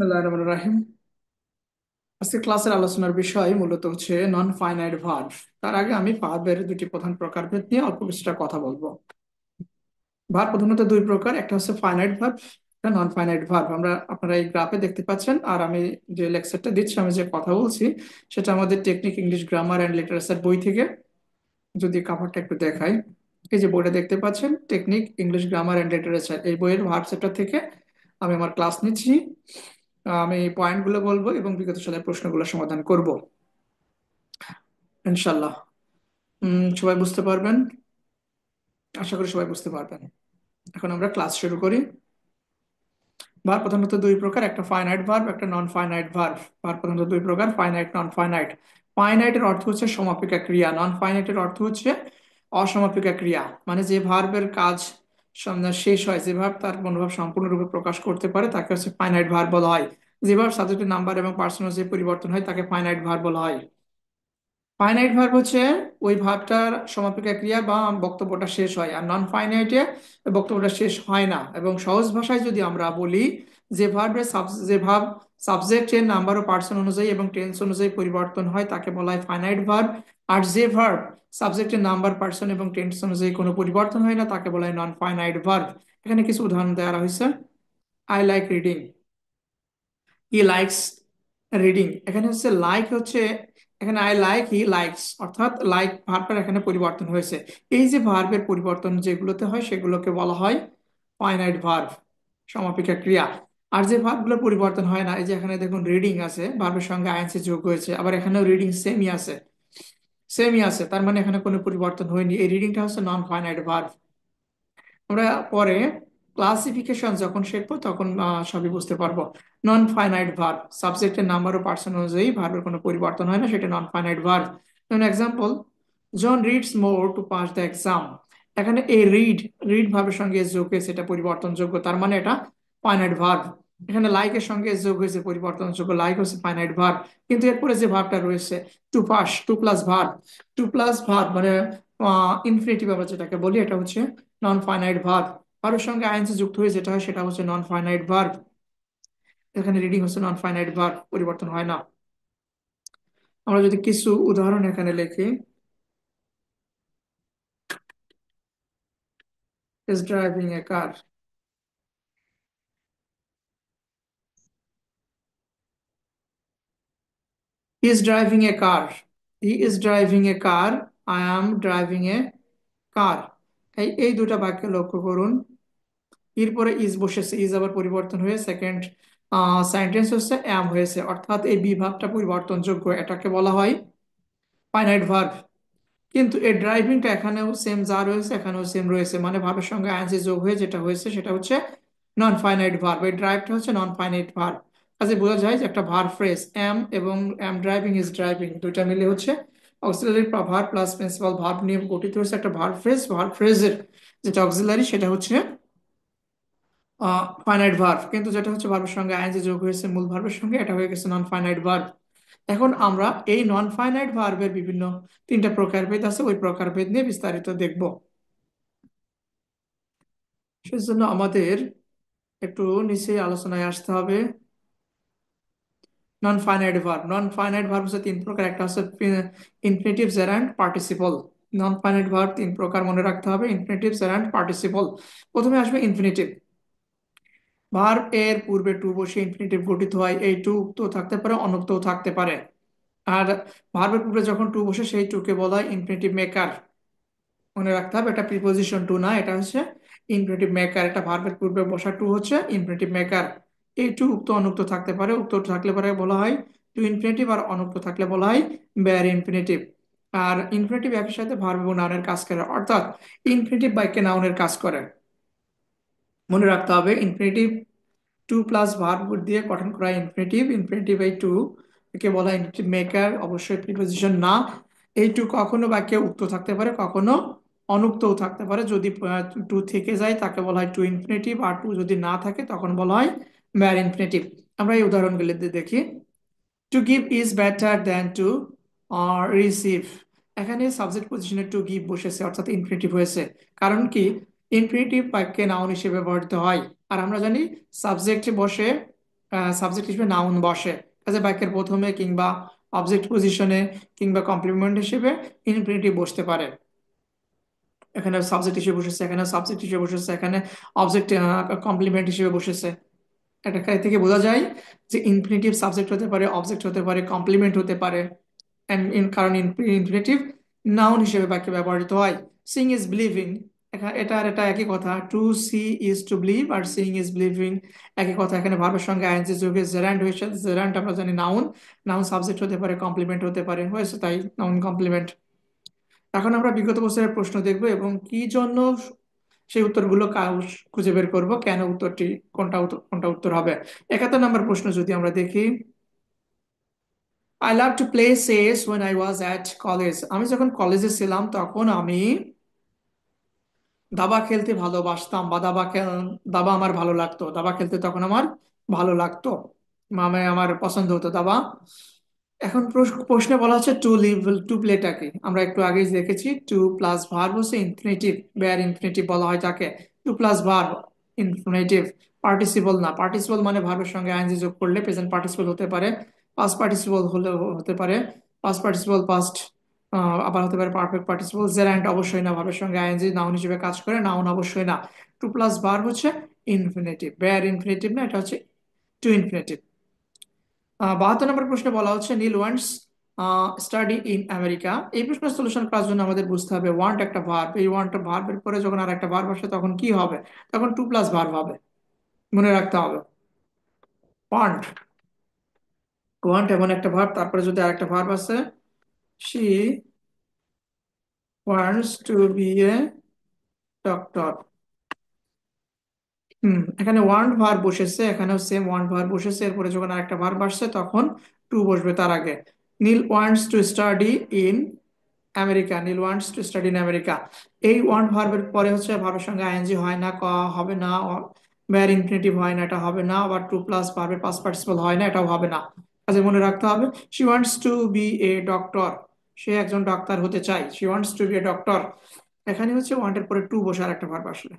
বিসমিল্লাহির রহমানির রহিম। আজকে ক্লাসের আলোচনার বিষয় মূলত হচ্ছে নন ফাইনাইট ভার্ব। তার আগে আমি ভার্বের দুটি প্রধান প্রকারভেদ নিয়ে অল্প কিছুটা কথা বলবো। ভার্ব প্রধানত দুই প্রকার, একটা হচ্ছে ফাইনাইট ভার্ব, একটা নন ফাইনাইট ভার্ব। আপনারা এই গ্রাফে দেখতে পাচ্ছেন, আর আমি যে লেকচারটা দিচ্ছি, আমি যে কথা বলছি সেটা আমাদের technique English grammar and literature বই থেকে। যদি কাভারটা একটু দেখাই, এই যে বইটা দেখতে পাচ্ছেন, technique English grammar and literature, এই বইয়ের ভার্ব চ্যাপ্টার থেকে আমি আমার ক্লাস নিচ্ছি। আমি পয়েন্টগুলো বলবো এবং বিগত সালের প্রশ্নগুলো সমাধান করব ইনশাল্লাহ। সবাই বুঝতে পারবেন, আশা করি সবাই বুঝতে পারবেন। এখন আমরা ক্লাস শুরু করি। ভার্ব প্রধানত দুই প্রকার, একটা ফাইনাইট ভার্ব, একটা নন ফাইনাইট ভার্ব। ভার্ব প্রধানত দুই প্রকার, ফাইনাইট, নন ফাইনাইট। ফাইনাইটের অর্থ হচ্ছে সমাপিকা ক্রিয়া, নন ফাইনাইটের অর্থ হচ্ছে অসমাপিকা ক্রিয়া। মানে যে ভার্বের কাজ শেষ হয়, যে ভার্ব তার মনোভাব সম্পূর্ণরূপে প্রকাশ করতে পারে, তাকে হচ্ছে ফাইনাইট ভার্ব বলা হয়। যে ভার্ব সাবজেক্টের নাম্বার এবং পার্সন যে পরিবর্তন হয়, তাকে ফাইনাইট ভার্ব বলা হয়। ফাইনাইট ভার্ব হচ্ছে ওই ভার্বটার সমাপিকা ক্রিয়া বা বক্তব্যটা শেষ হয়, আর নন ফাইনাইটে বক্তব্যটা শেষ হয় না। এবং সহজ ভাষায় যদি আমরা বলি, যে ভার্ব সাবজেক্টের নাম্বার ও পার্সন অনুযায়ী এবং টেন্স অনুযায়ী পরিবর্তন হয়, তাকে বলা হয় ফাইনাইট ভার্ব। আর যে ভার্ব সাবজেক্টের নাম্বার, পার্সন এবং টেন্স অনুযায়ী কোনো পরিবর্তন হয় না, তাকে বলা হয় নন ফাইনাইট ভার্ব। এখানে কিছু উদাহরণ দেওয়া হয়েছে। I like reading, he likes reading. এখানে হচ্ছে লাইক হচ্ছে, এখানে আই লাইক, হি লাইকস, অর্থাৎ লাইক ভার্বটার এখানে পরিবর্তন হয়েছে। এই যে ভার্বের পরিবর্তন যেগুলোতে হয়, সেগুলোকে বলা হয় ফাইনাইট ভার্ব, সমাপিকা ক্রিয়া। আর যে ভার্বগুলোর পরিবর্তন হয় না, এই যে এখানে দেখুন রিডিং আছে, ভার্বের সঙ্গে আইএনসি যোগ হয়েছে, আবার এখানেও রিডিং সেমই আছে, তার মানে এখানে কোনো পরিবর্তন হয়নি। এই রিডিংটা হচ্ছে নন ফাইনাইট ভার্ব। আমরা পরে ক্লাসিফিকেশন যখন শিখবো, তখন সবই বুঝতে পারবো। নন ফাইনাইট ভার্ব, সাবজেক্টের নাম্বার ও পার্সন অনুযায়ী ভার্বের কোনো পরিবর্তন হয় না, সেটা নন ফাইনাইট ভার্ব। যেমন example, John reads more to pass the exam. এখানে এই রিড ভার্বের সঙ্গে যোগ হয়েছে, এটা পরিবর্তনযোগ্য, তার মানে এটা ফাইনাইট ভার্ব। এখানে লাইকের সঙ্গে যোগ হয়েছে, পরিবর্তনযোগ্য, লাইক হচ্ছে ফাইনাইট ভার্ব। কিন্তু এরপরে যে ভার্বটা রয়েছে, to pass, to plus verb মানে ইনফিনিটিভ আমরা যেটাকে বলি, এটা হচ্ছে নন ফাইনাইট ভার্ব। ভার্বের সঙ্গে আইএনজি যুক্ত হয়ে যেটা হয়, সেটা হচ্ছে নন ফাইনাইট ভার্ব। এখানে রিডিং হচ্ছে নন ফাইনাইট ভার্ব, পরিবর্তন হয় না। আমরা যদি কিছু উদাহরণ এখানে লিখি, is driving a car, he is driving a car, he is driving a car, I am driving a car. এই দুটা বাক্য লক্ষ্য করুন। এরপরে ইজ বসেছে, ইজ আবার পরিবর্তন হয়ে সেকেন্ড সেন্টেন্স হচ্ছে অ্যাম হয়েছে, অর্থাৎ এই বিভাগটা পরিবর্তনযোগ্য, এটাকে বলা হয় ফাইনাইট ভার্ব। কিন্তু এই ড্রাইভিংটা এখানেও সেম যা রয়েছে, এখানেও সেম রয়েছে, মানে ভার্বের সঙ্গে আইএনজি যোগ হয়ে যেটা হয়েছে, সেটা হচ্ছে নন ফাইনাইট ভার্ব। এই ড্রাইভটা হচ্ছে নন ফাইনাইট ভার্ব। কাজে বোঝা যায় যে একটা ভার্ব ফ্রেজ এম এবং এম ড্রাইভিং, ইজ ড্রাইভিং, দুইটা মিলে হচ্ছে auxiliary verb plus principal verb নিয়ে গঠিত হচ্ছে একটা ভার্ব ফ্রেজ। ভার্ব ফ্রেজের যেটা অক্সিলারি, সেটা হচ্ছে ফাইনাইট ভার্ব। কিন্তু যেটা হচ্ছে ভার্বের সঙ্গে আইএনজি যোগ হয়েছে মূল ভার্বের সঙ্গে, এটা হয়ে গেছে নন ফাইনাইট ভার্ব। এখন আমরা এই নন ফাইনাইট ভার্বের বিভিন্ন তিনটা প্রকারভেদ আছে, ওই প্রকারভেদ নিয়ে বিস্তারিত দেখব। সেজন্য আমাদের একটু নিচে আলোচনায় আসতে হবে। নন ফাইনাইট ভার্ব হচ্ছে তিন প্রকার, একটা হচ্ছে ইনফিনিটিভ, জেরান্ড, পার্টিসিপল। নন ফাইনাইট ভার্ব তিন প্রকার, মনে রাখতে হবে, ইনফিনিটিভ, জেরান্ড, পার্টিসিপল। প্রথমে আসবে ইনফিনিটিভ। ভার্ব এর পূর্বে টু বসে ইনফিনিটিভ গঠিত হয়। এই টু উক্তও থাকতে পারে, অনুক্তও থাকতে পারে। আর ভার্বের পূর্বে যখন টু বসে, সেই টুকে বলা হয় ইনফিনিটিভ মেকার। মনে রাখতে হবে, এটা প্রিপোজিশন টু না, এটা হচ্ছে ইনফিনিটিভ মেকার। এটা ভার্বের পূর্বে বসা টু হচ্ছে ইনফিনিটিভ মেকার। এই টু উক্ত অনুক্ত থাকতে পারে, উক্ত থাকলে পরে বলা হয় টু ইনফিনিটিভ, আর অনুক্ত থাকলে বলা হয় বেয়ার ইনফিনিটিভ। আর ইনফিনিটিভ একই সাথে ভার্ব এবং নাউনের কাজ করে, অর্থাৎ ইনফিনিটিভ বাক্যে নাউনের কাজ করে। মনে রাখতে হবে, ইনফিনিটিভ টু প্লাস ভার্ব দিয়ে গঠন করা ইনফিনিটিভ, ইনফিনিটিভ এই টু একে বলা হয় ইনফিনিটিভ মেকার, অবশ্যই প্রিপোজিশন না। এই টু কখনো বাক্যে উক্ত থাকতে পারে, কখনো অনুক্তও থাকতে পারে। যদি টু থেকে যায়, তাকে বলা হয় টু ইনফিনিটিভ, আর টু যদি না থাকে, তখন বলা হয় ম্যার ইনফিনিটিভ। আমরা এই উদাহরণগুলি দিয়ে দেখি। To give is better than to receive. এখানে সাবজেক্ট পজিশনে টু গিভ বসেছে, অর্থাৎ ইনফিনিটিভ হয়েছে। কারণ কি, ইনফিনিটিভ বাক্যে নাউন হিসেবে ব্যবহৃত হয়। আর আমরা জানি সাবজেক্টে বসে সাবজেক্ট হিসেবে নাউন বসে, কাজে বাক্যের প্রথমে কিংবা অবজেক্ট পজিশনে কিংবা কমপ্লিমেন্ট হিসেবে ইনফিনিটিভ বসতে পারে। এখানে সাবজেক্ট হিসেবে বসেছে, এখানে সাবজেক্ট হিসেবে বসেছে, এখানে অবজেক্ট কমপ্লিমেন্ট হিসেবে বসেছে। এটা থেকে বোঝা যায় যে ইনফিনিটিভ সাবজেক্ট হতে পারে, অবজেক্ট হতে পারে, কমপ্লিমেন্ট হতে পারে। কারণ ইনফিনিটিভ নাউন হিসেবে বাক্যে ব্যবহৃত হয়। সিং ইজ বিলিভিং, এটা আর এটা একই কথা। To see is to believe, আর সিং ইজ বিলিভিং একই কথা। এখানে ভার্বের সঙ্গে আইএনজি যোগে জেরান্ড হয়েছে। জেরান্ড আমরা জানি নাউন, নাউন সাবজেক্ট হতে পারে, কমপ্লিমেন্ট হতে পারে, হয়েছে তাই নাউন কমপ্লিমেন্ট। এখন আমরা বিগত বছরের প্রশ্ন দেখব এবং কি জন্য সেই উত্তরগুলো খুঁজে বের করব, কেন উত্তরটি কোনটা উত্তর হবে। 71 নম্বর প্রশ্ন যদি আমরা দেখি, I love to play chess when I was at college. আমি যখন কলেজে ছিলাম তখন আমি দাবা খেলতে ভালোবাসতাম, বা দাবা আমার ভালো লাগতো। দাবা খেলতে তখন আমার ভালো লাগতো, আমার পছন্দ হতো দাবা। এখন প্রশ্নে বলা হচ্ছে টু লিভ, টু প্লেটা কি আমরা একটু আগেই দেখেছি। টু প্লাস ভার্ব হচ্ছে ইনফিনিটিভ, বেয়ার ইনফিনিটিভ বলা হয় তাকে। To plus verb infinitive, participle না। পার্টিসিপল মানে ভার্বের সঙ্গে আইএনজি যোগ করলে প্রেজেন্ট পার্টিসিপল হতে পারে, পাস্ট পার্টিসিপল হলে হতে পারে, পাস্ট পার্টিসিপল পাস্ট, আবার হতে পারে পারফেক্ট পার্টিসিপল। জেরান্ড অবশ্যই না, ভার্বের সঙ্গে আইএনজি নাউন হিসেবে কাজ করে, নাউন অবশ্যই না। টু প্লাস ভার্ব হচ্ছে ইনফিনিটিভ, বেয়ার ইনফিনিটিভ না, এটা হচ্ছে টু ইনফিনিটিভ। 72 নম্বর প্রশ্নে বলা হচ্ছে নীল ওয়ান্টস স্টাডি ইন আমেরিকা। এই প্রশ্নের সলিউশন করার জন্য আমাদের বুঝতে হবে ওয়ান্ট একটা ভার্ব, এই ওয়ান্ট ভার্বের পরে যখন আর একটা ভার্ব আসে তখন কি হবে, তখন টু প্লাস ভার্ব হবে, মনে রাখতে হবে। ওয়ান্ট, ওয়ান্ট এমন একটা ভার্ব, তারপরে যদি আরেকটা ভার্ব আছে, she wants to be a doctor. এখানে ওয়ান্ট ভার্ব বসেছে, এখানেও সেম ওয়ান্ট ভার্ব বসেছে, এরপরে যখন আরেকটা ভার্ব আসছে তখন টু বসবে তার আগে। Neel wants to study in America, Neel wants to study in America. এই ওয়ান্ট ভার্বের পরে হচ্ছে ভার্বের সঙ্গে আইএনজি হয় না, হবে না, বেয়ার ইনফিনিটিভ হয় না, এটা হবে না। আবার টু প্লাস ভার্বের পাস্ট পার্টিসিপল হয় না, এটাও হবে না। কাজে মনে রাখতে হবে she wants to be a doctor, সে একজন ডাক্তার হতে চায়। She wants to be a doctor, এখানে হচ্ছে ওয়ান্টের পরে টু বসে আর একটা ভার্ব আসলে।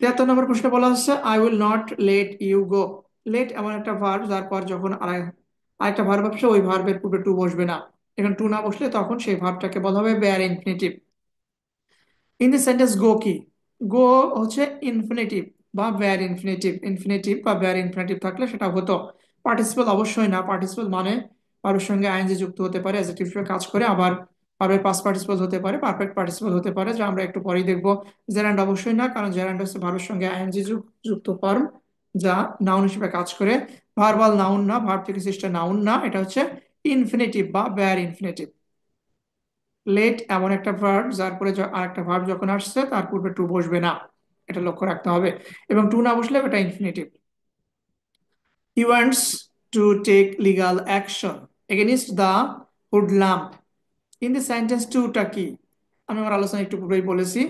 73 নম্বর প্রশ্নে বলা হচ্ছে I will not let you go. Let এমন একটা ভার্ব যার পর যখন আরেকটা ভার্ব আসবে ওই ভার্বের পূর্বে টু বসবে না। এখানে টু না বসলে তখন সেই ভার্বটাকে বলা হবে bare infinitive. In the sentence go কি, গো হচ্ছে ইনফিনিটিভ বা বেয়ার ইনফিনিটিভ। ইনফিনিটিভ বা বেয়ার ইনফিনিটিভ থাকলে সেটা হতো। পার্টিসিপল অবশ্যই না, পার্টিসিপল মানে ভার্বের সঙ্গে আইএনজি যুক্ত হতে পারে, অ্যাডজেক্টিভ হিসেবে কাজ করে, আবার ভার্বের পাস্ট পার্টিসিপল হতে পারে, পারফেক্ট পার্টিসিপল হতে পারে, যা আমরা একটু পরেই দেখবো। জেরান্ড অবশ্যই না, কারণ জেরান্ড হচ্ছে ভার্বের সঙ্গে আইএনজি যুক্ত ফর্ম, যা নাউন হিসেবে কাজ করে। ভার্বাল নাউন না, ভার্ব থেকে সৃষ্ট নাউন না, এটা হচ্ছে ইনফিনিটিভ বা বেয়ার ইনফিনিটিভ। লেট এমন একটা ভার্ব যার পরে আরেকটা ভার্ব যখন আসছে তার পূর্বে টু বসবে না, এটা লক্ষ্য রাখতে হবে। এবং টু না বসলে এটা infinitive. He wants to take legal action against the hoodlum. In the sentence টুটা কি, আমি আমার আলোচনা একটু পূর্বেই বলেছি,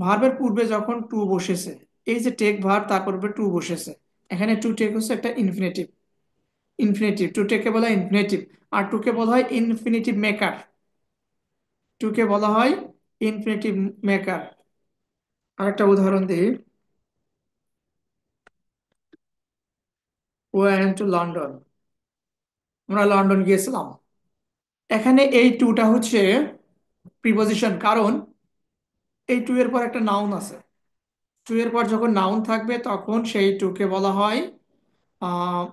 ভার্বের পূর্বে যখন টু বসেছে, এই যে টেক ভার্ব তার পূর্বে টু বসেছে, এখানে টু টেক হচ্ছে একটা ইনফিনিটিভ। ইনফিনিটিভ, টু টেককে বলা হয় ইনফিনিটিভ। আর টুকে বলা হয় ইনফিনিটিভ মেকার, টুকে বলা হয় ইনফিনিটিভ মেকার। আরেকটা উদাহরণ দিই, ওয়েন্ট টু লন্ডন, আমরা লন্ডন গিয়েছিলাম। এখানে এই টুটা হচ্ছে প্রিপজিশন, কারণ এই টু এর পর একটা নাউন আছে। টু এর পর যখন নাউন থাকবে তখন সেই টুকে বলা হয় আহ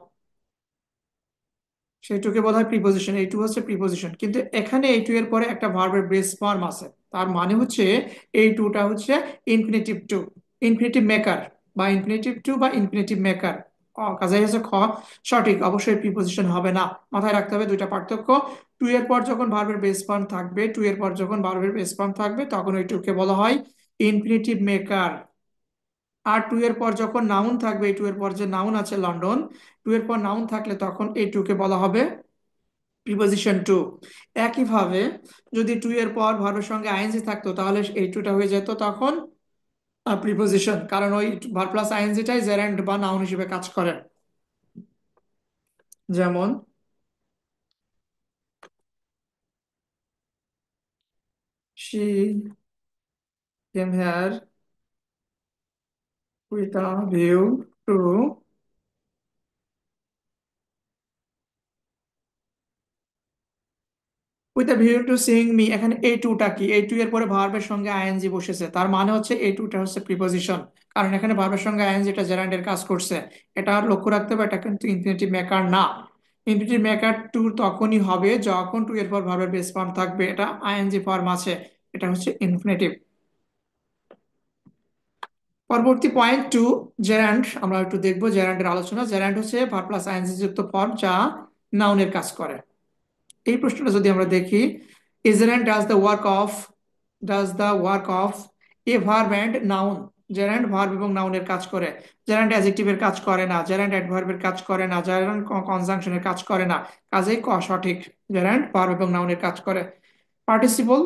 সেইটুকে বলা হয় প্রিপোজিশন। এই টু হচ্ছে প্রিপোজিশন, কিন্তু এখানে এই টু এর পরে একটা ভার্বের বেস ফর্ম আছে, তার মানে হচ্ছে এই টুটা হচ্ছে ইনফিনিটিভ টু, ইনফিনিটিভ মেকার, বা ইনফিনিটিভ টু বা ইনফিনিটিভ মেকার। কাজেই হচ্ছে খ সঠিক, অবশ্যই প্রিপোজিশন হবে না। মাথায় রাখতে হবে দুইটা পার্থক্য। টু এর পর যখন ভার্বের বেস ফর্ম থাকবে, টু এর পর যখন ভার্বের বেস ফর্ম থাকবে তখন ওই টুকে বলা হয় ইনফিনিটিভ মেকার। আর টু এর পর যখন নাউন থাকবে, এই টু এর পর যে নাউন আছে লন্ডন, টু এর পর নাউন থাকলে তখন এই টুকে বলা হবে প্রিপোজিশন টু। একইভাবে যদি টু এর পর ভার্বের সঙ্গে আইএনজি থাকতো তাহলে এই টুটা হয়ে যেত তখন প্রিপোজিশন, কারণ ওই ভার্ব প্লাস আইএনজিটাই জেরান্ড বা নাউন হিসেবে কাজ করে। যেমন she came here with a view to with the view to seeing me, এখানে এই টুটা কি, এই টু এর পরে ভার্বের সঙ্গে আইএনজি বসেছে, তার মানে হচ্ছে এই টুটা হচ্ছে প্রিপোজিশন, কারণ এখানে ভার্বের সঙ্গে আইএনজি, এটা জেরান্ডের কাজ করছে। এটা আর লক্ষ্য রাখতে হবে, এটা কিন্তু ইনফিনিটিভ মেকার না। ইনফিনিটিভ মেকার টু তখনই হবে যখন টু এর পর ভার্বের বেস ফর্ম থাকবে, এটা আইএনজি ফর্ম আছে, এটা হচ্ছে ইনফিনিটিভ। পরবর্তী পয়েন্ট টু, জেরান্ড, আমরা একটু দেখবো জেরান্ডের আলোচনা। জেরান্ড হচ্ছে ভার্ব প্লাস আইএনজি যুক্ত ফর্ম যা নাউনের কাজ করে। এই প্রশ্নটা যদি আমরা দেখি, a gerund does the work of a verb and noun. Gerund verb এবং নাউনের কাজ করে, জেরান্ড অ্যাডজেক্টিভের কাজ করে না, জেরান্ড অ্যাডভার্বের কাজ করে না, জেরান্ড কনজাংশনের কাজ করে না, কাজেই ক সঠিক। জেরান্ড ভার্ব এবং নাউনের কাজ করে। পার্টিসিপল,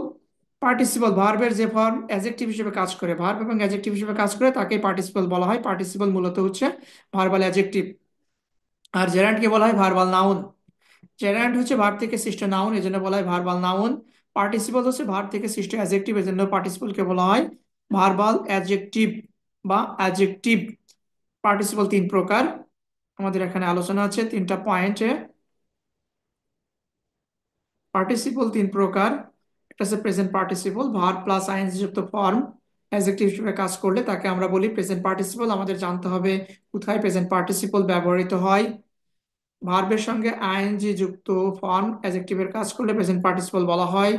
পার্টিসিপল ভার্বের যে ফর্ম অ্যাডজেক্টিভ হিসেবে কাজ করে, ভার্ব এবং অ্যাডজেক্টিভ হিসেবে কাজ করে তাকে পার্টিসিপল বলা হয়। পার্টিসিপল মূলত হচ্ছে ভার্বাল অ্যাডজেক্টিভ। আর জেরান্ডকে বলা হয় ভার্বাল নাউন। জেরান্ড হচ্ছে ভার্ব থেকে সৃষ্ট নাউন, এজন্য বলা হয় ভার্বাল নাউন। পার্টিসিপল হচ্ছে ভার্ব থেকে সৃষ্ট অ্যাডজেক্টিভ, এজন্য পার্টিসিপলকে বলা হয় ভার্বাল অ্যাডজেক্টিভ বা অ্যাডজেক্টিভ। পার্টিসিপল তিন প্রকার, আমাদের এখানে আলোচনা আছে তিনটা পয়েন্টে। পার্টিসিপল তিন প্রকার, একটা হচ্ছে present participle, verb plus ING যুক্ত ফর্ম অ্যাডজেক্টিভ হিসেবে কাজ করলে তাকে আমরা বলি প্রেজেন্ট পার্টিসিপল। আমাদের জানতে হবে কোথায় প্রেজেন্ট পার্টিসিপল ব্যবহৃত হয়। ভার্বের সঙ্গে আইএনজি যুক্ত ফর্ম অ্যাডজেক্টিভের কাজ করলে প্রেজেন্ট পার্টিসিপল বলা হয়।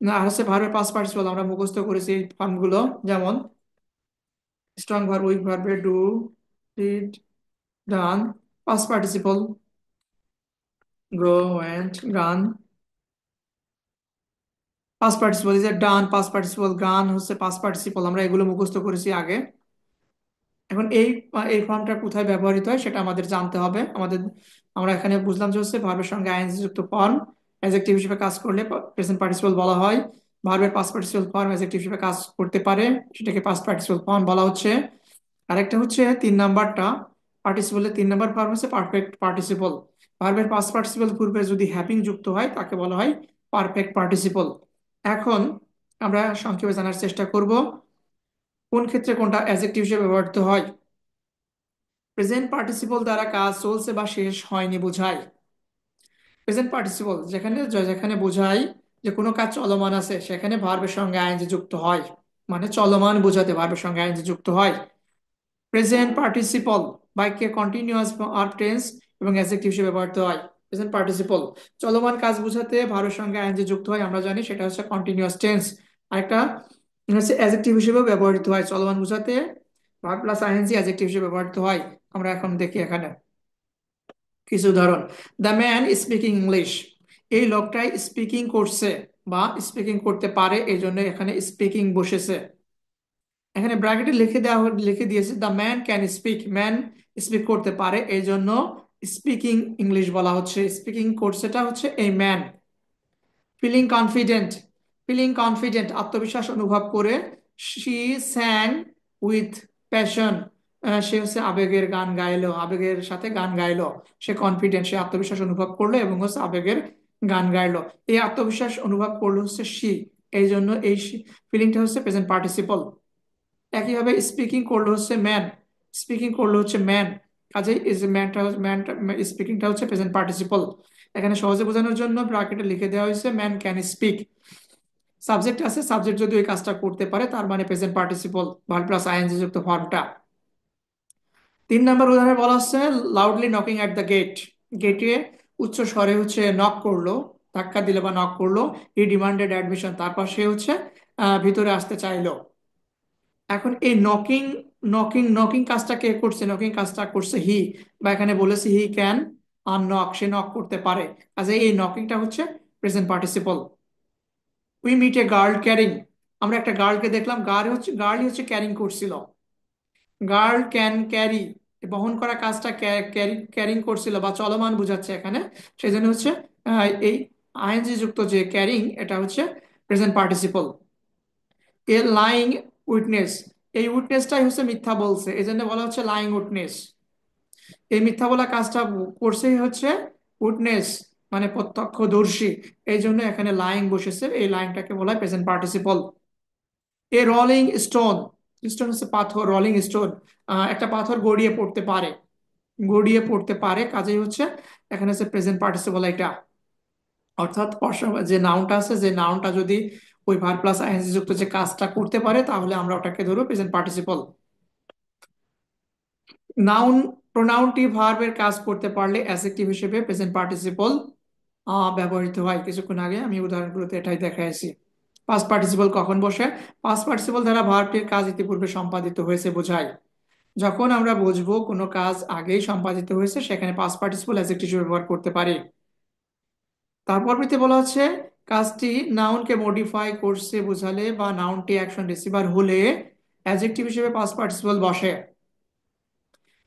না, আর হচ্ছে ভার্বের পাস্ট পার্টিসিপল আমরা মুখস্থ করেছি এই ফর্মগুলো, যেমন স্ট্রং ভার্ব, উইক ভার্বে do, did, done. Past participle go, went, gone. Past participle is a done, past participle gone হচ্ছে পাস্ট পার্টিসিপল, আমরা এগুলো মুখস্থ করেছি আগে। এখন এই এই ফর্মটা কোথায় ব্যবহৃত হয় সেটা আমাদের জানতে হবে। আমরা এখানে বুঝলাম যে হচ্ছে ভার্বের সঙ্গে আইএনজি যুক্ত ফর্ম অ্যাডজেক্টিভ হিসেবে কাজ করলে প্রেজেন্ট পার্টিসিপল বলা হয়। ভার্বের পাস্ট পার্টিসিপল ফর্ম অ্যাডজেক্টিভ হিসেবে কাজ করতে পারে, সেটাকে পাস্ট পার্টিসিপল ফর্ম বলা হচ্ছে। আরেকটা হচ্ছে তিন নাম্বারটা, পার্টিসিপলের তিন নাম্বার ফর্ম হচ্ছে পারফেক্ট পার্টিসিপল। ভার্বের পাস্ট পার্টিসিপল পূর্বে যদি হ্যাভিং যুক্ত হয় তাকে বলা হয় পারফেক্ট পার্টিসিপল। এখন আমরা সংক্ষেপে জানার চেষ্টা করব কোন ক্ষেত্রে কোনটা অ্যাডজেক্টিভ হিসেবে ব্যবহৃত হয়। প্রেজেন্ট পার্টিসিপল দ্বারা কাজ চলছে বা শেষ হয়নি বোঝায়। প্রেজেন্ট পার্টিসিপল যেখানে যেখানে বোঝায় যে কোনো কাজ চলমান আছে, সেখানে ভার্বের সঙ্গে আইএনজি যুক্ত হয়, মানে চলমান বোঝাতে ভার্বের সঙ্গে আইএনজি যুক্ত হয়। প্রেজেন্ট পার্টিসিপল বাক্যে কন্টিনিউয়াস ভার্ব টেন্স এবং অ্যাডজেক্টিভ হিসেবে ব্যবহৃত হয়। প্রেজেন্ট পার্টিসিপল চলমান কাজ বোঝাতে ভার্বের সঙ্গে আইএনজি যুক্ত হয়, আমরা জানি সেটা হচ্ছে কন্টিনিউয়াস টেন্স। আরেকটা হচ্ছে অ্যাডজেক্টিভ হিসেবে ব্যবহৃত হয়, চলমান বোঝাতে ভার্ব প্লাস আইএনজি অ্যাডজেক্টিভ হিসেবে ব্যবহৃত হয়। আমরা এখন দেখি এখানে কিছু উদাহরণ। দ্য ম্যান স্পিকিং ইংলিশ, এই লোকটাই স্পিকিং করছে বা স্পিকিং করতে পারে, এই জন্য এখানে স্পিকিং বসেছে। এখানে ব্র্যাকেটে লিখে দিয়েছে the man can speak, man speak করতে পারে, এই জন্য স্পিকিং ইংলিশ বলা হচ্ছে। স্পিকিং করছেটা হচ্ছে এই man. Feeling confident, feeling confident আত্মবিশ্বাস অনুভব করে। শি স্যাং উইথ প্যাশন, সে হচ্ছে আবেগের গান গাইলো, আবেগের সাথে গান গাইলো। সে কনফিডেন্ট, সে আত্মবিশ্বাস অনুভব করলো এবং হচ্ছে আবেগের গান গাইলো। এই আত্মবিশ্বাস অনুভব করলো হচ্ছে শি, এই জন্য এই ফিলিংটা হচ্ছে প্রেজেন্ট পার্টিসিপল। একইভাবে স্পিকিং করলো হচ্ছে ম্যান, স্পিকিং করলো হচ্ছে ম্যান, কাজেই ইজ ম্যানটা ম্যানটা স্পিকিংটা হচ্ছে প্রেজেন্ট পার্টিসিপল। এখানে সহজে বোঝানোর জন্য ব্র্যাকেটে লিখে দেওয়া হয়েছে ম্যান ক্যান স্পিক। সাবজেক্ট আছে, সাবজেক্ট যদি ওই কাজটা করতে পারে তার মানে present participle verb plus ING যুক্ত ফর্মটা। তিন নম্বর উদাহরণে বলা হচ্ছে loudly knocking at the gate, গেটে উচ্চ স্বরে হচ্ছে নক করলো, ধাক্কা দিল বা নক করলো। হি ডিমান্ডেড অ্যাডমিশন, তারপর সে হচ্ছে ভিতরে আসতে চাইলো। এখন এই নকিং নকিং নকিং কাজটা কে করছে, নকিং কাজটা করছে হি, বা এখানে বলেছে হি ক্যান আর নক, সে নক করতে পারে, কাজে এই নকিংটা হচ্ছে present participle. We meet a girl carrying, আমরা একটা গার্লকে দেখলাম, গার্লই হচ্ছে ক্যারিং করছিল। গার্ল ক্যান ক্যারি, বহন করা কাজটা ক্যারিং করছিল বা চলমান বোঝাচ্ছে এখানে, সেই জন্য হচ্ছে এই আইএনজি যুক্ত যে ক্যারিং এটা হচ্ছে প্রেজেন্ট পার্টিসিপল। এ লাইং উইটনেস, এই উইটনেসটাই হচ্ছে মিথ্যা বলছে, এই জন্য বলা হচ্ছে লাইং উইটনেস। এই মিথ্যা বলা কাজটা করছেই হচ্ছে উইটনেস, মানে প্রত্যক্ষদর্শী, এই জন্য এখানে লাইং বসেছে, এই লাইনটাকে বলা হয় প্রেজেন্ট পার্টিসিপল। এ রলিং স্টোন, স্টোন হচ্ছে পাথর, রলিং স্টোন একটা পাথর গড়িয়ে পড়তে পারে, গড়িয়ে পড়তে পারে, কাজেই হচ্ছে এখানে হচ্ছে প্রেজেন্ট পার্টিসিপল এটা। অর্থাৎ যে নাউনটা আছে, যে নাউনটা যদি ওই ভার্ব প্লাস আইএনজি যুক্ত যে কাজটা করতে পারে তাহলে আমরা ওটাকে ধরবো প্রেজেন্ট পার্টিসিপল। নাউন প্রোনাউনটি ভার্বের কাজ করতে পারলে অ্যাডজেক্টিভ হিসেবে প্রেজেন্ট পার্টিসিপল ব্যবহৃত হয়। কিছুক্ষণ আগে আমি উদাহরণগুলোতে এটাই দেখাইছি। পাস্ট পার্টিসিপল কখন বসে? পাস্ট পার্টিসিপল দ্বারা ভার্বটির কাজ ইতিপূর্বে সম্পাদিত হয়েছে বোঝায়। যখন আমরা বুঝবো কোনো কাজ আগেই সম্পাদিত হয়েছে সেখানে পাস্ট পার্টিসিপল অ্যাডজেক্টিভ হিসেবে ব্যবহার করতে পারি। তারপর বলা হচ্ছে কাজটি নাউনকে মডিফাই করছে বোঝালে বা নাউনটি অ্যাকশন রিসিভার হলে অ্যাডজেক্টিভ হিসেবে পাস্ট পার্টিসিপল বসে।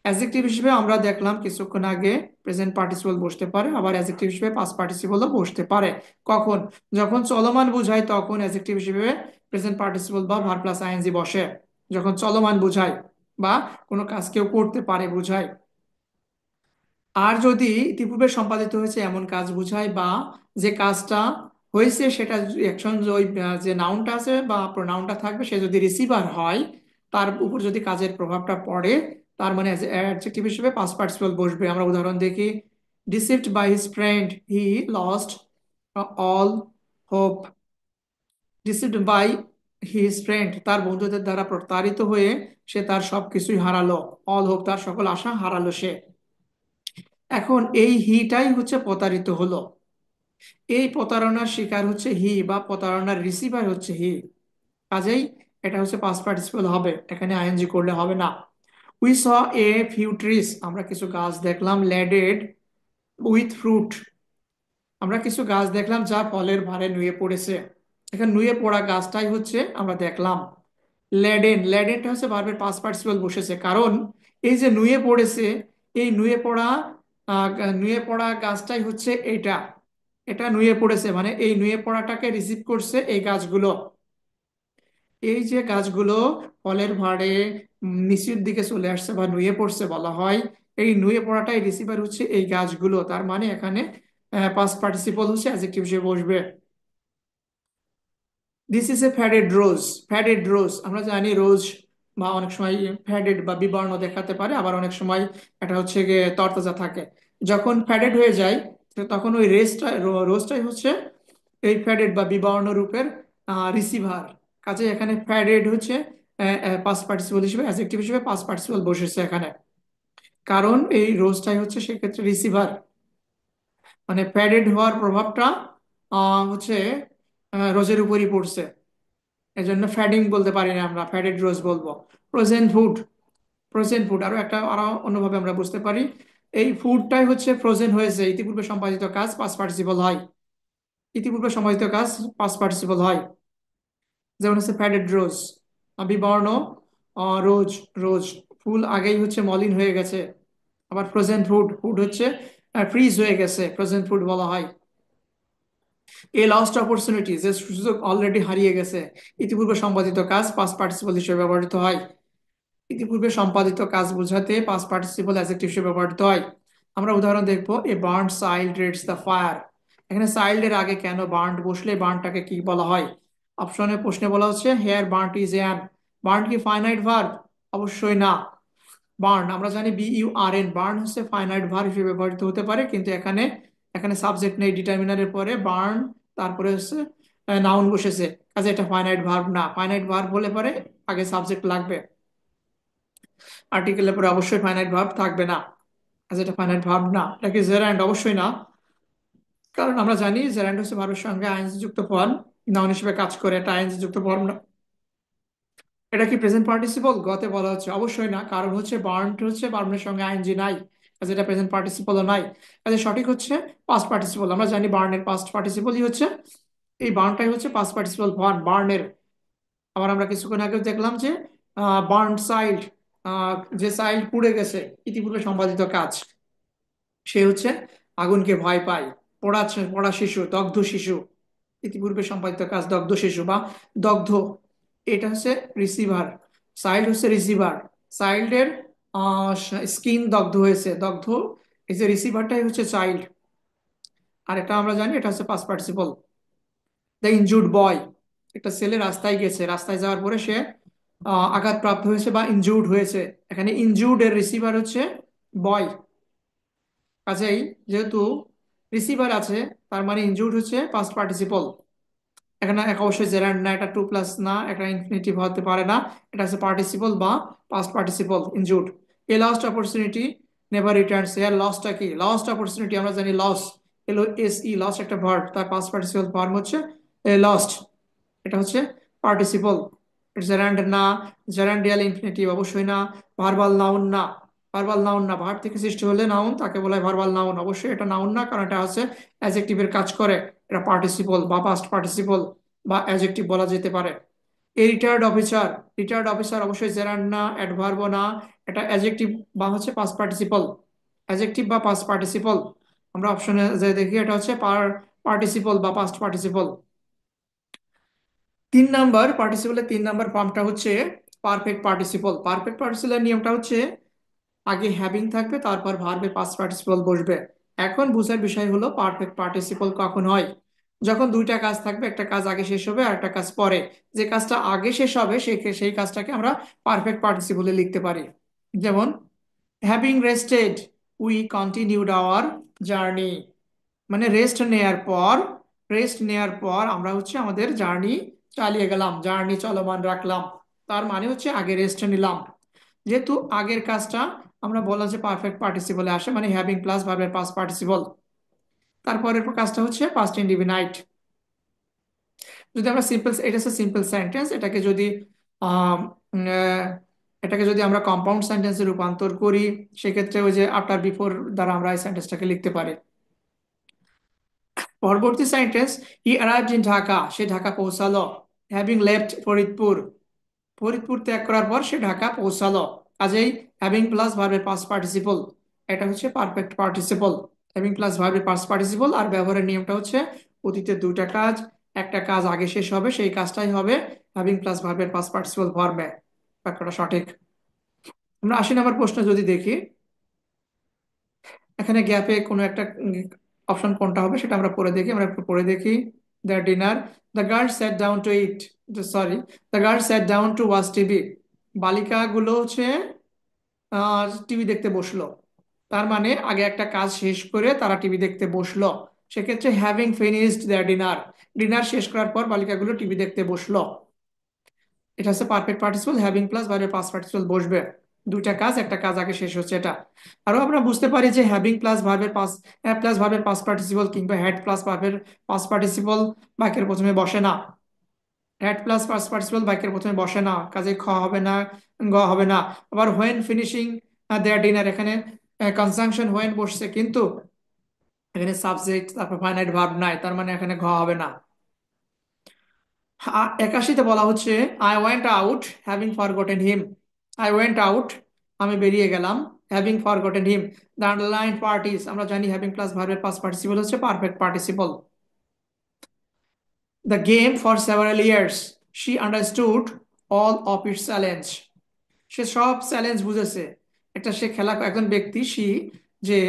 অ্যাডজেক্টিভ হিসেবে আমরা দেখলাম কিছুক্ষণ আগে প্রেজেন্ট পার্টিসিপল বসতে পারে, আবার অ্যাডজেক্টিভ হিসেবে পাস্ট পার্টিসিপলও বসতে পারে। কখন? যখন চলমান বোঝায় তখন অ্যাডজেক্টিভ হিসেবে প্রেজেন্ট পার্টিসিপল বা ভার্ব প্লাস আইএনজি বসে, যখন চলমান বোঝায় বা কোনো কাজ কেউ করতে পারে বোঝায়। আর যদি ইতিপূর্বে সম্পাদিত হয়েছে এমন কাজ বোঝায় বা যে কাজটা হয়েছে সেটা অ্যাকশন ওই যে নাউনটা আছে বা প্রোনাউনটা থাকবে সে যদি রিসিভার হয়, তার উপর যদি কাজের প্রভাবটা পড়ে, তার মানে অ্যাডজেক্টিভ হিসেবে পাস্ট পার্টিসিপল বসবে। আমরা উদাহরণ দেখি, deceived by his friend he lost all hope. Deceived by his friend, তার বন্ধুদের দ্বারা প্রতারিত হয়ে সে তার সবকিছুই হারালো। অল হোপ, তার সকল আশা হারালো সে। এখন এই হিটাই হচ্ছে প্রতারিত হলো। এই প্রতারণার শিকার হচ্ছে হি বা প্রতারণার রিসিভার হচ্ছে হি। কাজেই এটা হচ্ছে পাস্ট পার্টিসিপল হবে, এখানে আইএনজি করলে হবে না। We saw a few trees, আমরা কিছু গাছ দেখলাম। লেডেড উইথ ফ্রুট, আমরা কিছু গাছ দেখলাম যা ফলের ভারে নুয়ে পড়েছে। এখানে নুয়ে পড়া গাছটাই হচ্ছে আমরা দেখলাম। লেডেন, লেডেনটা হচ্ছে ভার্বের পাস্ট পার্টিসিপল বসেছে, কারণ এই যে নুয়ে পড়েছে, এই নুয়ে পড়া গাছটাই হচ্ছে এইটা। এটা নুয়ে পড়েছে মানে এই নুয়ে পড়াটাকে রিসিভ করছে এই গাছগুলো। এই যে গাছগুলো ফলের ভারে নিচের দিকে চলে আসছে বা নুয়ে পড়ছে বলা হয়, এই নুয়ে পড়াটাই রিসিভার হচ্ছে এই গাছগুলো। তার মানে এখানে পাস্ট পার্টিসিপল হচ্ছে অ্যাডজেক্টিভ হিসেবে বসবে। This is a faded rose. Faded রোজ, আমরা জানি রোজ বা অনেক সময় ফ্যাডেড বা বিবর্ণ দেখাতে পারে, আবার অনেক সময় এটা হচ্ছে গিয়ে তরতাজা থাকে। যখন ফ্যাডেড হয়ে যায় তো তখন ওই রোজটাই হচ্ছে এই ফ্যাডেড বা বিবর্ণ রূপের রিসিভার। কাজে এখানে ফ্যাডেড হচ্ছে পাস্ট পার্টিসিপল হিসেবে, অ্যাডজেক্টিভ হিসেবে পাস্ট পার্টিসিপল বসেছে এখানে, কারণ এই রোজটাই হচ্ছে সেক্ষেত্রে রিসিভার। মানে ফ্যাডেড হওয়ার প্রভাবটা হচ্ছে রোজের উপরই পড়ছে, এজন্য ফ্যাডিং বলতে পারি না, আমরা ফ্যাডেড রোজ বলবো। ফ্রোজেন ফুড, ফ্রোজেন ফুড আরো অন্যভাবে আমরা বুঝতে পারি, এই ফুডটাই হচ্ছে ফ্রোজেন হয়েছে, ইতিপূর্বে সম্পাদিত কাজ পাস্ট পার্টিসিপল হয়। ইতিপূর্বে সম্পাদিত কাজ পাস্ট পার্টিসিপল হয়। যেমন হচ্ছে ফ্যাডেড রোজ, বিবর্ণ রোজ, রোজ ফুল আগেই হচ্ছে মলিন হয়ে গেছে। আবার ফ্রোজেন ফুড, ফুড হচ্ছে ফ্রিজ হয়ে গেছে, ফ্রোজেন ফুড বলা হয়। এ লস্ট অপরচুনিটি, যে সুযোগ অলরেডি হারিয়ে গেছে। ইতিপূর্বে সম্পাদিত কাজ পাস্ট পার্টিসিপল হিসেবে ব্যবহৃত হয়। ইতিপূর্বে সম্পাদিত কাজ বোঝাতে পাস্ট পার্টিসিপল অ্যাডজেক্টিভ হিসেবে ব্যবহৃত হয়। আমরা উদাহরণ দেখবো, a burn child dreads the fire. এখানে চাইল্ড এর আগে কেন বার্ন বসলে বার্নটাকে কি বলা হয়? অপশনে প্রশ্নে বলা হচ্ছে here burn is an. Burn কি ফাইনাইট ভার্ব? অবশ্যই না। বার্ন আমরা জানি BURN, বার্ন হচ্ছে ফাইনাইট ভার্ব হিসেবে ব্যবহৃত হতে পারে, কিন্তু এখানে এখানে সাবজেক্ট নেই, ডিটারমিনারের পরে বার্ন, তারপরে হচ্ছে নাউন বসেছে, কাজে এটা ফাইনাইট ভার্ব না। ফাইনাইট ভার্ব হলে পরে আগে সাবজেক্ট লাগবে, আর্টিকেলের পরে অবশ্যই ফাইনাইট ভার্ব থাকবে না। কাজে এটা ফাইনাইট ভার্ব না। এটা কি জেরান্ড? অবশ্যই না, কারণ আমরা জানি জেরান্ড হচ্ছে ভার্বের সঙ্গে আইএনজি যুক্ত ফর্ম, নাউন হিসেবে কাজ করে, এটা আইএনজি যুক্ত ফর্ম না। এটা কি প্রেজেন্ট পার্টিসিপল? গতে বলা হচ্ছে অবশ্যই না, কারণ হচ্ছে বার্নড হচ্ছে বার্নের সঙ্গে আইএনজি নাই, কাজে এটা প্রেজেন্ট পার্টিসিপলও নাই। কাজে সঠিক হচ্ছে পাস্ট পার্টিসিপল। আমরা জানি বার্নের পাস্ট পার্টিসিপলই হচ্ছে, এই বার্নটাই হচ্ছে পাস্ট পার্টিসিপল ফর্ম বার্নের। আবার আমরা কিছুক্ষণ আগে দেখলাম যে বার্ন চাইল্ড, যে চাইল্ড পুড়ে গেছে, ইতিপূর্বে সম্পাদিত কাজ, সে হচ্ছে আগুনকে ভয় পায়। পড়া শিশু, দগ্ধ শিশু, ইতিপূর্বে সম্পাদিত কাজ দগ্ধ শিশু বা দগ্ধ, এটা হচ্ছে রিসিভার। চাইল্ড হচ্ছে রিসিভার, চাইল্ডের স্কিন দগ্ধ হয়েছে, দগ্ধ, এই যে রিসিভারটাই হচ্ছে চাইল্ড। আর এটা আমরা জানি এটা হচ্ছে পাস্ট পার্টিসিপল। দ্য ইনজুর্ড বয়, একটা ছেলে রাস্তায় গেছে, রাস্তায় যাওয়ার পরে সে আঘাতপ্রাপ্ত হয়েছে বা ইনজুর্ড হয়েছে, এখানে ইনজুর্ড এর রিসিভার হচ্ছে বয়। কাজেই যেহেতু রিসিভার আছে, তার মানে ইনজুর্ড হচ্ছে পাস্ট পার্টিসিপল। এখানে এক অবশ্যই জেরান্ড না, এটা টু প্লাস না, এটা ইনফিনিটিভ হতে পারে না, এটা হচ্ছে পার্টিসিপল বা past participle injured. A lost opportunity never Returns. এর লসটা কি? লস্ট অপরচুনিটি আমরা জানি লস, LOSE, লস একটা ভার্ব, তার পাস্ট পার্টিসিপল ফর্ম হচ্ছে লস্ট। এটা হচ্ছে পার্টিসিপল। জেরান্ড না, জেরান্ডিয়াল ইনফিনিটিভ অবশ্যই না, ভার্বাল নাউন না, ভার্বাল নাউন না, ভার্ব থেকে সৃষ্টি হলে নাউন তাকে বলা হয় ভার্বাল নাউন, অবশ্যই এটা নাউন না, কারণ এটা হচ্ছে অ্যাডজেক্টিভের কাজ করে। এটা পার্টিসিপল বা পাস্ট পার্টিসিপল বা অ্যাডজেক্টিভ বলা যেতে পারে। A retired officer, retired officer অবশ্যই জেরান্ড না, অ্যাডভার্বও না, এটা অ্যাডজেক্টিভ বা হচ্ছে পাস্ট পার্টিসিপল, অ্যাডজেক্টিভ বা পাস্ট পার্টিসিপল। আমরা অপশনে যে দেখি এটা হচ্ছে পার্টিসিপল বা পাস্ট পার্টিসিপল। 3 নাম্বার পার্টিসিপলের 3 নাম্বার ফর্মটা হচ্ছে পারফেক্ট পার্টিসিপল। পারফেক্ট পার্টিসিপলের নিয়মটা হচ্ছে আগে হ্যাভিং থাকবে, তারপর ভার্বের পাস্ট পার্টিসিপল বসবে। এখন বুঝার বিষয় হলো পারফেক্ট পার্টিসিপল কখন হয়? যখন দুইটা কাজ থাকবে, একটা কাজ আগে শেষ হবে আর একটা কাজ পরে। যে কাজটা আগে শেষ হবে সেই কাজটাকে আমরা পারফেক্ট পার্টিসিপলে লিখতে পারি। যেমন having rested we continued hour journey, মানে রেস্ট নেয়ার পর আমরা হচ্ছে আমাদের জার্নি চালিয়ে গেলাম, জার্নি চলমান রাখলাম। তার মানে হচ্ছে আগে রেস্ট নিলাম। যেহেতু আগের কাজটা আমরা বললাম যে পারফেক্ট পার্টিসিপলে আসে, মানে হ্যাভিং প্লাস ভার্বের পাস্ট পার্টিসিপল। তারপরের কাজটা হচ্ছে পাস্ট ইনডিফিনাইট। যদি আমরা সিম্পল, এটা হচ্ছে সিম্পল সেন্টেন্স, আম, আহ, এটাকে যদি আমরা কম্পাউন্ড সেন্টেন্সে রূপান্তর করি, সেক্ষেত্রে ওই যে আফটার বিফোর দ্বারা আমরা এই সেন্টেন্সটাকে লিখতে পারি। পরবর্তী sentence, he arrived in Dhaka, সে ঢাকা পৌঁছালো। হ্যাভিং লেফট ফরিদপুর, ফরিদপুর ত্যাগ করার পর সে ঢাকা পৌঁছালো। কাজেই হ্যাভিং প্লাস ভার্বের পাস্ট পার্টিসিপল, এটা হচ্ছে পারফেক্ট পার্টিসিপল। হ্যাভিং প্লাস ভার্বের পাস্ট পার্টিসিপল, আর ব্যবহারের নিয়মটা হচ্ছে অতীতের দুইটা কাজ, একটা কাজ আগে শেষ হবে, সেই কাজটাই হবে হ্যাভিং প্লাস ভার্বের পাস্ট পার্টিসিপল ফর্মে। বাক্যটা সঠিক। আমরা 80 নম্বর প্রশ্ন যদি দেখি, এখানে গ্যাপে কোনো একটা অপশন কোনটা হবে সেটা আমরা পড়ে দেখি। আমরা একটু পড়ে দেখি। The dinner, the girl sat down to eat, sorry, the girl sat down to watch TV. বালিকাগুলো হচ্ছে টিভি দেখতে বসলো। তার মানে আগে একটা কাজ শেষ করে তারা টিভি দেখতে বসলো। সেক্ষেত্রে হ্যাভিং ফিনিশড দেয়ার ডিনার, ডিনার শেষ করার পর বালিকাগুলো টিভি দেখতে বসলো। এটা হচ্ছে পারফেক্ট পার্টিসিপল, হ্যাভিং প্লাস ভার্বের পাস্ট পার্টিসিপল বসবে। দুইটা কাজ, একটা কাজ আগে শেষ হচ্ছে এটা। আরো আমরা বুঝতে পারি যে হ্যাভিং প্লাস ভার্বের পাস্ট পার্টিসিপল কিংবা হ্যাড প্লাস ভার্বের পাস্ট পার্টিসিপল বাক্যের প্রথমে বসে না। হ্যাড প্লাস পাস্ট পার্টিসিপল বাক্যের প্রথমে বসে না, কাজে খ হবে না, গ হবে না। আবার হোয়েন ফিনিশিং দেয়ার ডিনার, এখানে কনজাংশন হোয়েন বসছে, কিন্তু এখানে সাবজেক্ট তারপর ফাইনাইট ভার্ব নাই, তার মানে এখানে ঘ হবে না। 81-তে বলা হচ্ছে I went out having forgotten him. I went out, আমি বেরিয়ে গেলাম, having forgotten him. The underline parts, আমরা জানি হ্যাভিং প্লাস ভার্বের পাস্ট পার্টিসিপল হচ্ছে perfect participle. The game for several years, she understood all of its challenge. সে সব challenge বুঝেছে। সে খেলা, একজন ব্যক্তি যে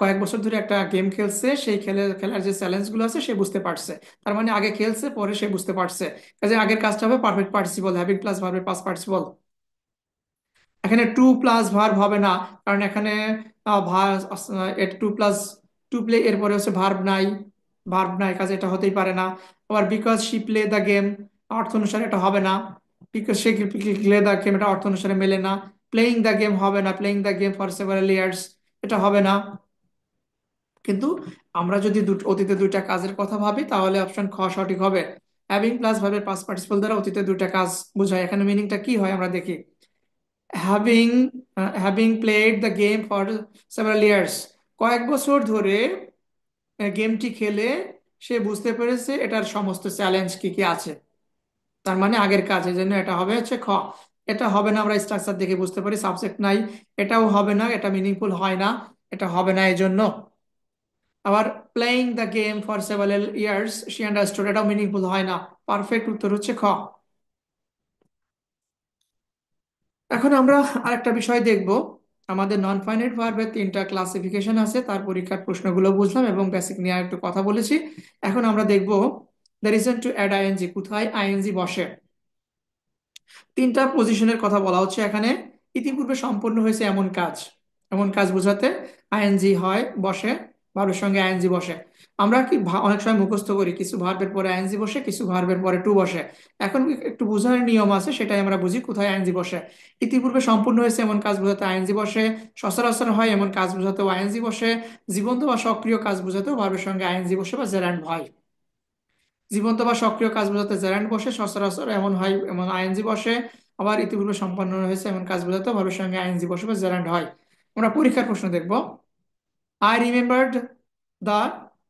কয়েক বছর ধরে একটা গেম খেলছে, সেই খেলার যে চ্যালেঞ্জ গুলো আছে সে বুঝতে পারছে। তার মানে আগে খেলছে, পরে সে বুঝতে পারছে। কাজে আগের কাজটা হবে পারফেক্ট পার্টিসিপল, হ্যাভিং প্লাস ভার্বের পাস্ট পার্টিসিপল। এখানে টু প্লাস ভার্ব হবে না, কারণ এখানে টু প্লাস টু প্লে এরপরে হচ্ছে ভার্ব নাই, কাজে এটা হতেই পারে না। আবার because she play the game, অর্থ অনুসারে এটা হবে না। Because say play the game, এটা অর্থ অনুসারে মেলে না। প্লেইং দ্য গেম হবে না, playing the game for several years, এটা হবে না। কিন্তু আমরা যদি অতীতে দুইটা কাজের কথা ভাবি, তাহলে অপশন খ সঠিক হবে। হ্যাভিং প্লাস ভার্বের পাস্ট পার্টিসিপল দ্বারা অতীতে দুইটা কাজ বোঝায়। এখানে মিনিংটা কি হয় আমরা দেখি। Having having played the game for several years, কয়েক বছর ধরে গেমটি খেলে সে বুঝতে পেরেছে এটার সমস্ত চ্যালেঞ্জ কি কি আছে। তার মানে আগের কাজ, এই জন্য এটা হবে হচ্ছে খ। এটা হবে না, আমরা স্ট্রাকচার দেখে বুঝতে পারি, সাবজেক্ট নাই। এটাও হবে না, এটা মিনিংফুল হয় না, এটা হবে না এই জন্য। আবার playing the game for several years she understood, এটাও মিনিংফুল হয় না। পারফেক্ট উত্তর হচ্ছে খ। এখন আমরা আরেকটা বিষয় দেখব। আমাদের নন ফাইনাইট ভার্বের 3টা ক্লাসিফিকেশন আছে, তার পরীক্ষার প্রশ্নগুলো বুঝলাম এবং বেসিক নিয়ে একটু কথা বলেছি। এখন আমরা দেখব the reason to add ING, কোথায় আইএনজি বসে। 3টা পজিশনের কথা বলা হচ্ছে এখানে। ইতিপূর্বে সম্পন্ন হয়েছে এমন কাজ, এমন কাজ বোঝাতে আইএনজি হয় বসে। ভার্বের সঙ্গে আইএনজি বসে। আমরা কি অনেক সময় মুখস্থ করি কিছু ভার্বের পরে আইএনজি বসে, কিছু ভার্বের পরে টু বসে। এখন একটু বোঝার নিয়ম আছে, সেটাই আমরা বুঝি কোথায় আইএনজি বসে। ইতিপূর্বে সম্পূর্ণ হয়েছে এমন কাজ বোঝাতে আইএনজি বসে, সচরাচর হয় এমন কাজ বোঝাতেও আইএনজি বসে, জীবন্ত বা সক্রিয় কাজ বোঝাতেও ভার্বের সঙ্গে আইএনজি বসে বা জেরান্ড হয়। জীবন্ত বা সক্রিয় কাজ বোঝাতে জেরান্ড বসে, সচরাচর এমন হয় এমন আইএনজি বসে। আবার ইতিপূর্বে সম্পন্ন হয়েছে এমন কাজ বোঝাতেও ভার্বের সঙ্গে আইএনজি বসে বা জেরান্ড হয়। আমরা পরীক্ষার প্রশ্ন দেখব। আই রিমেম্বার্ড দ্য,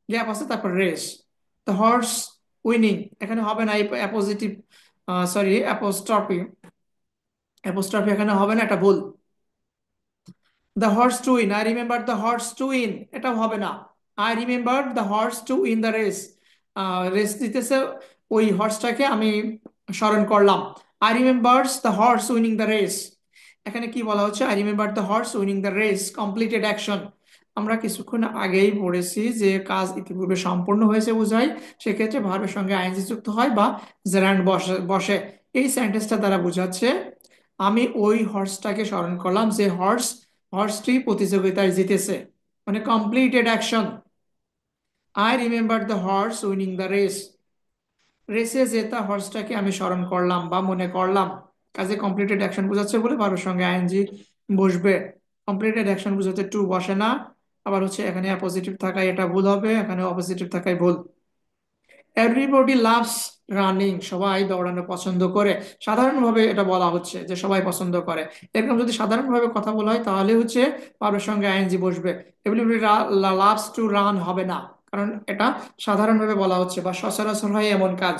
গ্যাপ আছে তারপর রেস, দ্য হর্স উইনিং। এখানে হবে না, এই অ্যাপোজিটিভ, সরি অ্যাপোস্ট্রফি, অ্যাপোস্ট্রফি এখানে হবে না, এটা ভুল। The horse to win, I remember the horse to win, এটাও হবে না। I remember the horse to win the race, race দিতেছে, ওই হর্সটাকে আমি স্মরণ করলাম। I remembers the horse winning the race, এখানে কি বলা হচ্ছে, I remember the horse winning the race completed action. আমরা কিছুক্ষণ আগেই পড়েছি যে কাজ ইতিপূর্বে সম্পূর্ণ হয়েছে বোঝায়, সেক্ষেত্রে ভার্বের সঙ্গে আইএনজি যুক্ত হয় বা জেরান্ড বসে বসে। এই সেন্টেন্সটা দ্বারা বোঝাচ্ছে আমি ওই হর্সটাকে স্মরণ করলাম যে হর্সটি প্রতিযোগিতায় জিতেছে, মানে completed action. I remember the horse winning the race, রেসে জেতা হর্সটাকে আমি স্মরণ করলাম বা মনে করলাম। কাজে কমপ্লিটেড অ্যাকশন বোঝাচ্ছে বলে ভার্বের সঙ্গে আইএনজি বসবে। কমপ্লিটেড অ্যাকশন বোঝাতে টু বসে না। আবার হচ্ছে এখানে পজিটিভ থাকায় এটা ভুল হবে, এখানে অপোজিটিভ থাকায় ভুল। এভরিবডি লাভস রানিং, সবাই দৌড়ানো পছন্দ করে। সাধারণভাবে এটা বলা হচ্ছে যে সবাই পছন্দ করে। এরকম যদি সাধারণভাবে কথা বলা হয় তাহলে হচ্ছে ভার্বের সঙ্গে আইএনজি বসবে। এভরিবডি লাভস টু রান হবে না, কারণ এটা সাধারণভাবে বলা হচ্ছে বা সচরাচর হয় এমন কাজ,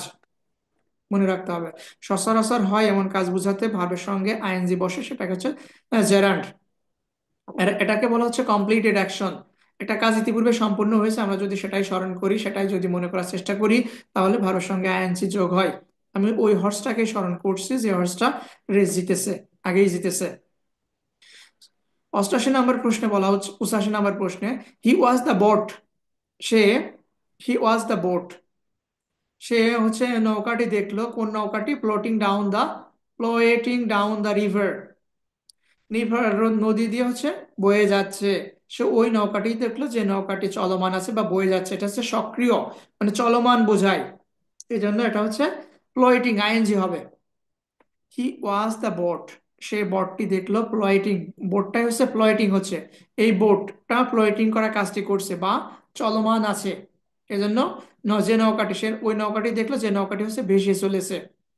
মনে রাখতে হবে। সচরাচর হয় এমন কাজ বোঝাতে ভার্বের সঙ্গে আইএনজি বসে, সেটাকে হচ্ছে জেরান্ড। এটাকে বলা হচ্ছে কমপ্লিটেড অ্যাকশন। একটা কাজ ইতিপূর্বে সম্পূর্ণ হয়েছে, আমরা যদি সেটাই স্মরণ করি, সেটাই যদি মনে করার চেষ্টা করি, তাহলে ভার্বের সঙ্গে আইএনজি যোগ হয়। আমি ওই হর্সটাকে স্মরণ করছি যে হর্সটা রেস জিতেছে, আগেই জিতেছে। 88 নম্বর প্রশ্নে বলা হচ্ছে, 85 নম্বর প্রশ্নে, হি ওয়াজ দ্য বোট, সে, হি ওয়াজ দ্য বোট, সে হচ্ছে নৌকাটি দেখলো। কোন নৌকাটি? ফ্লোটিং ডাউন দ্য রিভার, নিভার, নদী দিয়ে হচ্ছে বয়ে যাচ্ছে। সে ওই নৌকাটি দেখলো যে নৌকাটি চলমান আছে বা বয়ে যাচ্ছে, এটা হচ্ছে সক্রিয়, মানে চলমান বোঝায়। এই জন্য এটা হচ্ছে ফ্লোটিং, আইএনজি হবে। হি ওয়াজ দ্য বোট, সে বোটটি দেখলো। ফ্লোটিং, বোটটাই হচ্ছে ফ্লোটিং হচ্ছে, এই বোটটা ফ্লোটিং করা কাজটি করছে বা চলমান আছে। এজন্য যে নৌকাটি, সে ওই নৌকাটি দেখলো যে নৌকাটি হচ্ছে ভেসে চলেছে,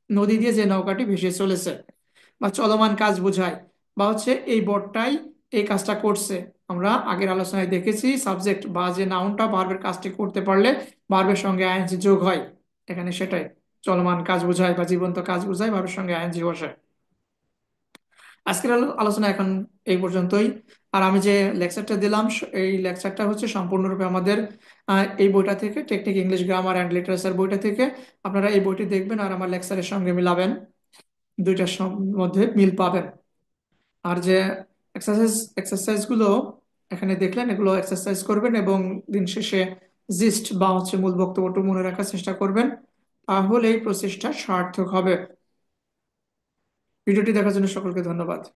নদী দিয়ে যে নৌকাটি ভেসে চলেছে বা চলমান কাজ বোঝায়, বা হচ্ছে এই বোটটাই এই কাজটা করছে। আমরা আগের আলোচনায় দেখেছি সাবজেক্ট বা যে নাউনটা ভার্বের কাজটি করতে পারলে ভার্বের সঙ্গে আইএনজি যোগ হয়। এখানে সেটাই, চলমান কাজ বোঝায় বা জীবন্ত কাজ বোঝায়, ভার্বের সঙ্গে আইএনজি বসে। আজকের আলোচনা এখন এই পর্যন্তই। আর আমি যে লেকচারটা দিলাম, এই লেকচারটা হচ্ছে সম্পূর্ণরূপে আমাদের এই বইটা থেকে, technique English grammar and literature বইটা থেকে। আপনারা এই বইটি দেখবেন আর আমার লেকচারের সঙ্গে মিলাবেন, দুইটার মধ্যে মিল পাবেন। আর যে এক্সারসাইজ গুলো এখানে দেখলেন, এগুলো এক্সারসাইজ করবেন এবং দিন শেষে জিস্ট বা হচ্ছে মূল বক্তব্যটা মনে রাখার চেষ্টা করবেন, তাহলে এই প্রচেষ্টা সার্থক হবে। ভিডিওটি দেখার জন্য সকলকে ধন্যবাদ।